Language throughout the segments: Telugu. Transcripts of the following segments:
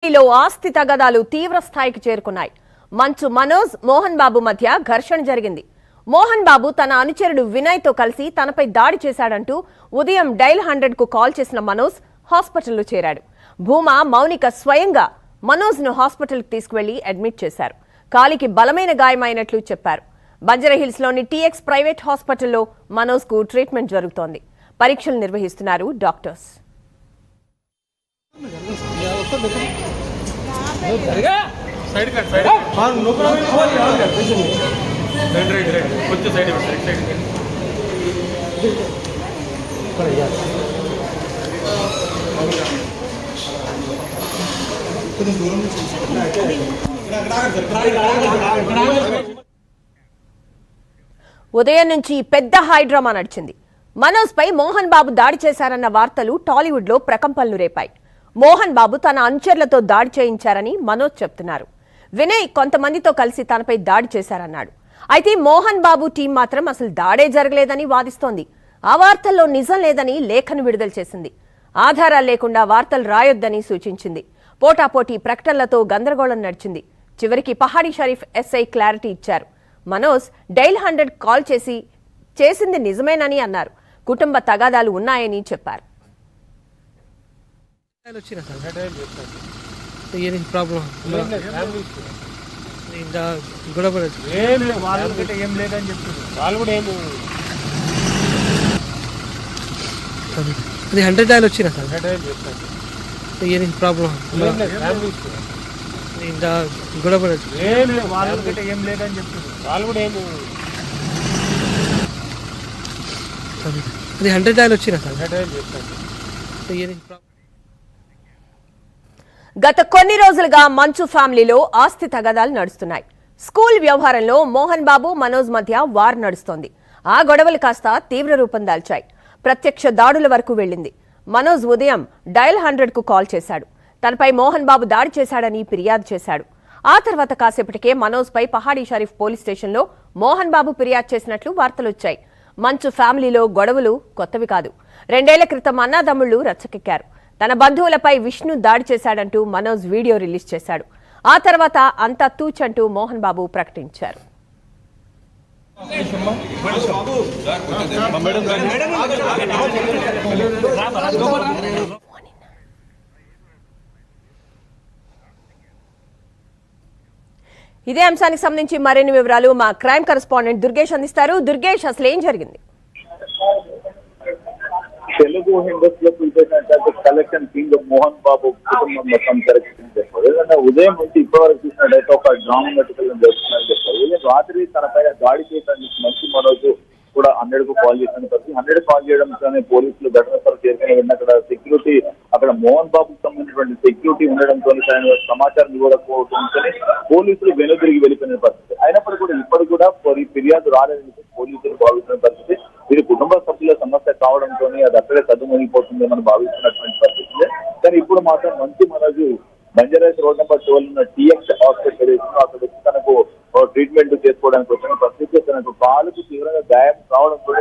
లో ఆస్తి తగాదాలు తీవ్ర స్థాయికి చేరుకున్నాయి. మంచు మనోజ్ మోహన్ బాబు మధ్య ఘర్షణ జరిగింది. మోహన్ బాబు తన అనుచరుడు వినయ్ తో కలిసి తనపై దాడి చేశాడంటూ ఉదయం డైల్ 100 కు కాల్ చేసిన మనోజ్ హాస్పిటల్లో చేరాడు. భూమా మౌనిక స్వయంగా మనోజ్ ను హాస్పిటల్ కు తీసుకువెళ్లి అడ్మిట్ చేశారు. కాలికి బలమైన గాయమైనట్లు చెప్పారు. బంజారాహిల్స్ లోని టీఎక్స్ ప్రైవేట్ హాస్పిటల్లో మనోజ్ కు ట్రీట్మెంట్ జరుగుతోంది. పరీక్షలు నిర్వహిస్తున్నారు డాక్టర్స్. ఉదయం నుంచి పెద్ద హైడ్రామా నడిచింది. మనోజ్ పై మోహన్ బాబు దాడి చేశారన్న వార్తలు టాలీవుడ్ లో ప్రకంపనలు రేపాయి. మోహన్ బాబు తన అనుచరులతో దాడి చేయించారని మనోజ్ చెప్తున్నారు. వినయ్ కొంతమందితో కలిసి తనపై దాడి చేశారన్నాడు. అయితే మోహన్ బాబు టీం మాత్రం అసలు దాడే జరగలేదని వాదిస్తోంది. ఆ వార్తల్లో నిజం లేదని లేఖను విడుదల చేసింది. ఆధారాలు లేకుండా వార్తలు రాయొద్దని సూచించింది. పోటాపోటీ ప్రకటనలతో గందరగోళం నడిచింది. చివరికి పహాడీ షరీఫ్ ఎస్ఐ క్లారిటీ ఇచ్చారు. మనోజ్ డైల్ 100 కాల్ చేసింది నిజమేనని అన్నారు. కుటుంబ తగాదాలు ఉన్నాయని చెప్పారు. అది 100 డైల్ వచ్చినా సార్ ప్రాబ్లం గొడవ ఏం లేదని చెప్తున్నారు. వాళ్ళు కూడా ఏం అది 100 డైల్ వచ్చినా సార్ గత కొన్ని రోజులుగా మంచు ఫ్యామిలీలో ఆస్తి తగాదాలు నడుస్తున్నాయి. స్కూల్ వ్యవహారంలో మోహన్ బాబు మనోజ్ మధ్య వార్ నడుస్తోంది. ఆ గొడవలు కాస్త తీవ్ర రూపం దాల్చాయి. ప్రత్యక్ష దాడుల వరకు వెళ్లింది. మనోజ్ ఉదయం డైల్ 100 కు కాల్ చేశాడు. తనపై మోహన్ బాబు దాడి చేశాడని ఫిర్యాదు చేశాడు. ఆ తర్వాత కాసేపటికే మనోజ్ పై పహాడీ షరీఫ్ పోలీస్ స్టేషన్లో మోహన్ బాబు ఫిర్యాదు చేసినట్లు వార్తలొచ్చాయి. మంచు ఫ్యామిలీలో గొడవలు కొత్తవి కాదు. 2 ఏళ్ల క్రితం అన్నాదమ్ముళ్లు రచ్చకెక్కారు. తన బంధువులపై విష్ణు దాడి చేశాడంటూ మనోజ్ వీడియో రిలీజ్ చేశాడు. ఆ తర్వాత అంతా తూచంటూ మోహన్ బాబు ప్రకటించారు. ఇదే అంశానికి సంబంధించి మరిన్ని వివరాలు మా క్రైమ్ కరెస్పాండెంట్ దుర్గేష్ అందిస్తారు. దుర్గేష్, అసలు ఏం జరిగింది? తెలుగు ఇండస్ట్రీలో చూసేసినట్టు కలెక్షన్ కింగ్ మోహన్ బాబు కుటుంబం మొత్తం కలెక్షన్ చెప్పారు. ఎందుకంటే ఉదయం నుంచి ఇప్పటివరకు చూసినట్టయితే ఒక డ్రామా మెటికల్ జరుగుతుందని చెప్పారు. ఉదయం రాత్రి తన పైన దాడి చేయడానికి మంచి మనోజ్ కూడా 100 కు కాల్ చేసిన పరిస్థితి. 100 కాల్ చేయడంతోనే పోలీసులు ఘటన స్థలం చేరుకుని వెళ్ళిన అక్కడ సెక్యూరిటీ అక్కడ మోహన్ బాబుకు సంబంధించినటువంటి సెక్యూరిటీ ఉండడంతో సమాచారం ఇవ్వకపోవడంతో పోలీసులు వెనుదిరిగి వెళ్ళిపోయిన పరిస్థితి. అయినప్పటికీ కూడా ఇప్పటికి కూడా ఫిర్యాదు రాలేదని పోలీసులు భావిస్తున్న పరిస్థితి. ఇది కుటుంబ సభ్యుల సమస్య కావడంతో అది అక్కడే చదువుమనిపోతుంది మనం భావిస్తున్నటువంటి పరిస్థితి. కానీ ఇప్పుడు మాత్రం మంచి మనోజ్ బంజారాహిల్స్ రోడ్ నెంబర్ 12 ఉన్న టీఎక్స్ హాస్పిటల్ అక్కడ వచ్చి తనకు ట్రీట్మెంట్ చేసుకోవడానికి వచ్చిన పరిస్థితి. తనకు కాలుకు తీవ్రంగా గాయం కావడంతో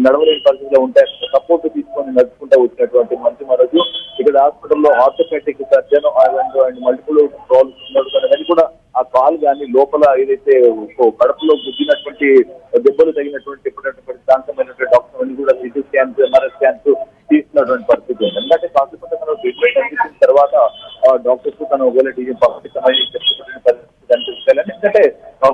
నడవలేని పరిస్థితిలో ఉంటాయి. సపోర్ట్ తీసుకొని నడుచుకుంటూ వచ్చినటువంటి మంచి మనోజ్ ఇక్కడ హాస్పిటల్లో orthopaedic surgeon and multiple problems ఉన్నాడు. కానీ కూడా ఆ కాల్ కానీ లోపల ఏదైతే కడుపులో గుద్దినటువంటి దెబ్బలు తగినటువంటి ప్రాంతమైనటువంటి డాక్టర్ అని కూడా సిటీ స్కాన్స్ ఎంఆర్ఐ స్కాన్స్ తీసుకున్నటువంటి పరిస్థితి ఉంది. ఎందుకంటే కాకపోతే తను ట్రీట్మెంట్ అందించిన తర్వాత డాక్టర్స్ తను ఒకవేళ పంపించమని చెప్పుకునే పరిస్థితి కనిపిస్తాయి. ఎందుకంటే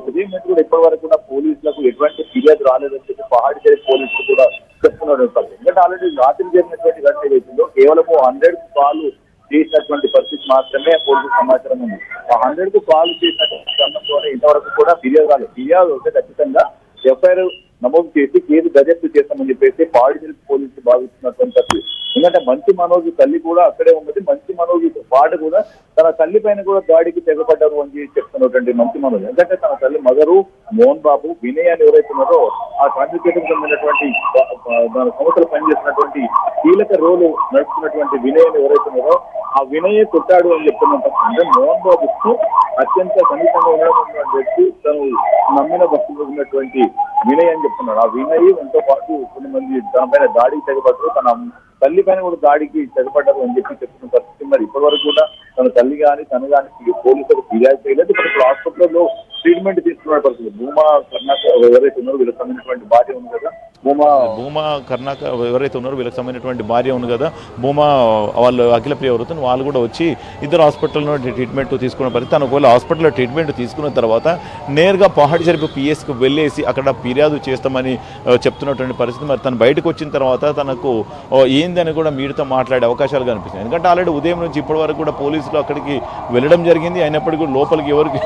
ఉదయం నుంచి కూడా ఇప్పటి వరకు కూడా పోలీసులకు ఎటువంటి ఫిర్యాదు రాలేదని చెప్పి పహాడీ షరీఫ్ పోలీసులు కూడా చెప్తున్నటువంటి పరిస్థితి. ఎందుకంటే ఆల్రెడీ రాత్రి జరిగినటువంటి ఘటన ఏదైతుందో కేవలం 100 కాల్ చేసినటువంటి పరిస్థితి మాత్రమే పోలీసు సమాచారం ఉంది. 100 కు కాల్ చేసినటువంటి క్రమంలోనే ఇంతవరకు కూడా ఫిర్యాదు రాలేదు. ఫిర్యాదు వస్తే ఖచ్చితంగా ఎఫ్ఐఆర్ నమోదు చేసి కేసు దర్యాప్తు చేస్తామని చెప్పేసి పహాడీ షరీఫ్ పోలీసులు భావిస్తున్నటువంటి పరిస్థితి. ఎందుకంటే మంచి మనోజ్ తల్లి కూడా అక్కడే ఉన్నది. మంచి మనోజ్ పాటు కూడా తన తల్లి పైన కూడా దాడికి తెగపడ్డారు అని చెప్తున్నటువంటి మంచి మనోజ్. ఎందుకంటే తన తల్లి మదరు మోహన్ బాబు వినయ్ అని ఎవరైతే ఉన్నారో ఆ కాన్స్టిట్యూషన్ సంబంధించినటువంటి దాని సంస్థలు పనిచేసినటువంటి కీలక రోలు నడుస్తున్నటువంటి వినయ్ అని ఎవరైతే ఉన్నారో ఆ వినయ్ కొట్టాడు అని చెప్తున్నట్టు. అంటే మోహన్ బాబుకు అత్యంత సమీపంగా ఉన్నటువంటి వ్యక్తి తను నమ్మిన భక్తులు ఉన్నటువంటి వినయ్ అని చెప్తున్నాడు. ఆ వినయ్ ఎంతో పాటు కొంతమంది తన పైన దాడికి తెగపడ్డారు, తన తల్లి పైన కూడా దాడికి తెగపడ్డారు అని చెప్పి చెప్తున్న పరిస్థితి. మరి ఇప్పటి వరకు కూడా తన తల్లి కానీ తను కానీ పోలీసులకు ఫిర్యాదు చేయలేదు. ఇప్పుడు హాస్పిటల్లో ట్రీట్మెంట్ తీసుకున్న పరిస్థితి. భూమా కర్ణాకర్ ఎవరైతే ఉన్నారో వీళ్ళకి సంబంధించినటువంటి భార్య ఉంది కదా, భూమా కర్ణాకర్ ఎవరైతే ఉన్నారో వీళ్ళకి సంబంధించినటువంటి భార్య ఉంది కదా, భూమా వాళ్ళు అఖిల ప్రియ ఎవరుతుంది, వాళ్ళు కూడా వచ్చి ఇద్దరు హాస్పిటల్లో ట్రీట్మెంట్ తీసుకున్న పరిస్థితి. తను ఒకవేళ హాస్పిటల్లో ట్రీట్మెంట్ తీసుకున్న తర్వాత నేరుగా పహాడిచెరువు పిఎస్కి వెళ్ళేసి అక్కడ ఫిర్యాదు చేస్తామని చెప్తున్నటువంటి పరిస్థితి. మరి తను బయటకు వచ్చిన తర్వాత తనకు ఏందని కూడా మీడియాతో మాట్లాడే అవకాశాలు కనిపిస్తున్నాయి. ఎందుకంటే ఆల్రెడీ ఉదయం నుంచి ఇప్పటి వరకు కూడా పోలీసులు అక్కడికి వెళ్ళడం జరిగింది. అయినప్పటికీ లోపలికి ఎవరికి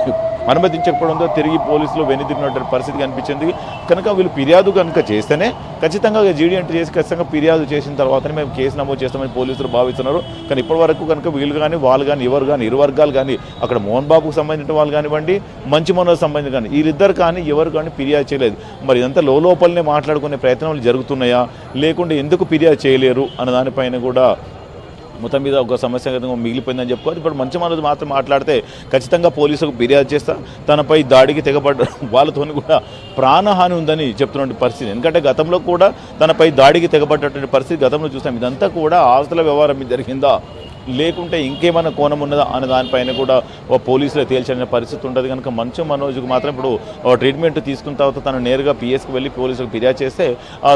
అనుమతించకపోవడంతో తిరిగి పోలీసులు వెనుదిరిగినటువంటి పరిస్థితి కనిపించింది. కనుక వీళ్ళు ఫిర్యాదు కనుక చేస్తేనే ఖచ్చితంగా జీడీ ఎంట్రీ చేసి ఖచ్చితంగా ఫిర్యాదు చేసిన తర్వాతనే మేము కేసు నమోదు చేస్తామని పోలీసులు భావిస్తున్నారు. కానీ ఇప్పటి వరకు కనుక వీళ్ళు కానీ వాళ్ళు కానీ ఎవరు కానీ ఇరు వర్గాలు కానీ అక్కడ మోహన్ బాబుకు సంబంధించిన వాళ్ళు కానివ్వండి, మంచి మనోజ్ సంబంధించిన కానీ వీళ్ళిద్దరు కానీ ఎవరు కానీ ఫిర్యాదు చేయలేదు. మరి ఇదంతా లోపలనే మాట్లాడుకునే ప్రయత్నాలు జరుగుతున్నాయా, లేకుంటే ఎందుకు ఫిర్యాదు చేయలేరు అన్న దానిపైన కూడా మొత్తం మీద ఒక సమస్య మిగిలిపోయిందని చెప్పుకోవాలి. ఇప్పుడు మంచి మనోజ్ మాత్రం మాట్లాడితే ఖచ్చితంగా పోలీసులకు ఫిర్యాదు చేస్తా, తనపై దాడికి తెగబడ్డ వాళ్ళతో కూడా ప్రాణహాని ఉందని చెప్తున్నటువంటి పరిస్థితి. ఎందుకంటే గతంలో కూడా తనపై దాడికి తెగబడ్డటువంటి పరిస్థితి గతంలో చూసాం. ఇదంతా కూడా ఆస్తుల వ్యవహారం మీద జరిగిందా లేకుంటే ఇంకేమైనా కోణం ఉన్నదా అనే దానిపైన కూడా పోలీసులు తేల్చిన పరిస్థితి ఉంటుంది. కనుక మంచు మనోజ్కు మాత్రం ఇప్పుడు ట్రీట్మెంట్ తీసుకున్న తర్వాత తను నేరుగా పిఎస్కి వెళ్ళి పోలీసులకు ఫిర్యాదు చేస్తే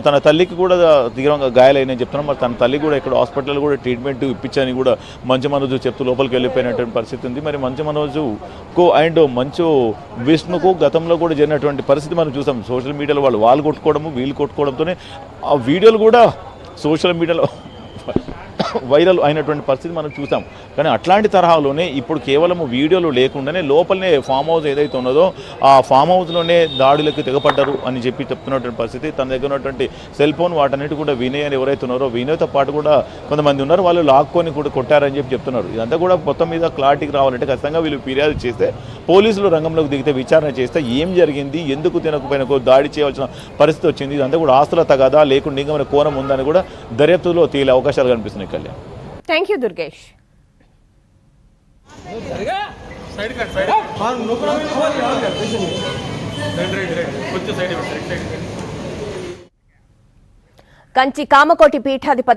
తన తల్లికి కూడా తీవ్రంగా గాయాలైనని చెప్తున్నాం. మరి తన తల్లి కూడా ఇక్కడ హాస్పిటల్ కూడా ట్రీట్మెంట్ ఇప్పించని కూడా మంచు మనోజ్ చెప్తూ లోపలికి వెళ్ళిపోయినటువంటి పరిస్థితి ఉంది. మరి మంచు మనోజ్కు అండ్ మంచు విష్ణుకు గతంలో కూడా జరిగినటువంటి పరిస్థితి మనం చూసాం. సోషల్ మీడియాలో వాళ్ళు కొట్టుకోవడము వీళ్ళు కొట్టుకోవడంతోనే ఆ వీడియోలు కూడా సోషల్ మీడియాలో వైరల్ అయినటువంటి పరిస్థితి మనం చూసాం. కానీ అట్లాంటి తరహాలోనే ఇప్పుడు కేవలం వీడియోలు లేకుండానే లోపలనే ఫామ్ హౌస్ ఏదైతే ఉన్నదో ఆ ఫామ్ హౌస్లోనే దాడులకు తెగపడ్డారు అని చెప్తున్నటువంటి పరిస్థితి. తన దగ్గర ఉన్నటువంటి సెల్ ఫోన్ వాటన్నిటి కూడా వినయ్ అని ఎవరైతే ఉన్నారో వినయ్తో పాటు కూడా కొంతమంది ఉన్నారు, వాళ్ళు లాక్కొని కూడా కొట్టారని చెప్తున్నారు. ఇదంతా కూడా మొత్తం మీద క్లారిటీకి రావాలంటే ఖచ్చితంగా వీళ్ళు ఫిర్యాదు చేస్తే పోలీసులు రంగంలోకి దిగితే విచారణ చేస్తే ఏం జరిగింది, ఎందుకు తినకపోయినా దాడి చేయవలసిన పరిస్థితి వచ్చింది, ఇదంతా కూడా ఆస్తుల తగదా లేకుండా ఇంకా కోణం ఉందని కూడా దర్యాప్తులో తేలే అవకాశాలు కనిపిస్తున్నాయి. Kalyan, thank you Durgesh. కంచి కామకోటి పీఠాధిపతి